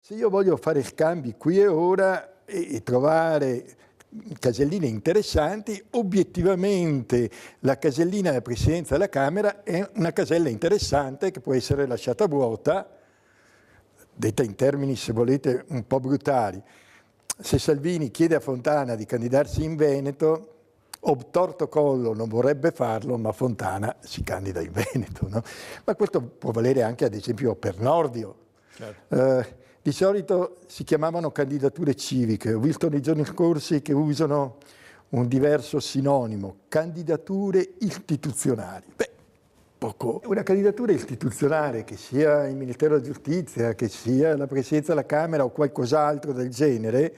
Se io voglio fare scambi qui e ora e trovare caselline interessanti, obiettivamente la casellina della Presidenza della Camera è una casella interessante che può essere lasciata vuota, detta in termini, se volete, un po' brutali. Se Salvini chiede a Fontana di candidarsi in Veneto, obtorto collo non vorrebbe farlo, ma Fontana si candida in Veneto, no? Ma questo può valere anche, ad esempio, per Nordio. Certo. Di solito si chiamavano candidature civiche, ho visto nei giorni scorsi che usano un diverso sinonimo, candidature istituzionali. Beh, poco. Una candidatura istituzionale, che sia il Ministero della Giustizia, che sia la Presidenza della Camera o qualcos'altro del genere,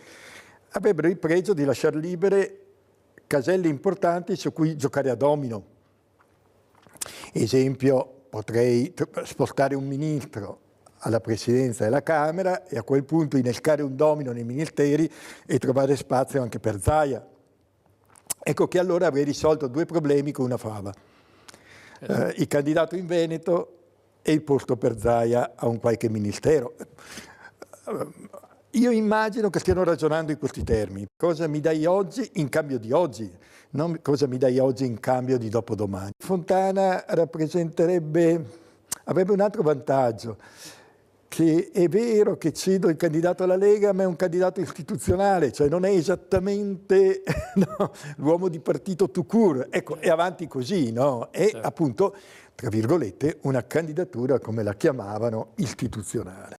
avrebbero il pregio di lasciare libere caselle importanti su cui giocare a domino. Esempio, potrei spostare un ministro alla Presidenza della Camera e a quel punto innescare un domino nei ministeri e trovare spazio anche per Zaia. Ecco che allora avrei risolto due problemi con una fava. Il candidato in Veneto e il posto per Zaia a un qualche ministero. Io immagino che stiano ragionando in questi termini. Cosa mi dai oggi in cambio di oggi? Non cosa mi dai oggi in cambio di dopodomani. Fontana avrebbe un altro vantaggio, che è vero che cedo il candidato alla Lega, ma è un candidato istituzionale, cioè non è esattamente no, l'uomo di partito tout court. Ecco, è avanti così, no? È appunto, tra virgolette, una candidatura, come la chiamavano, istituzionale.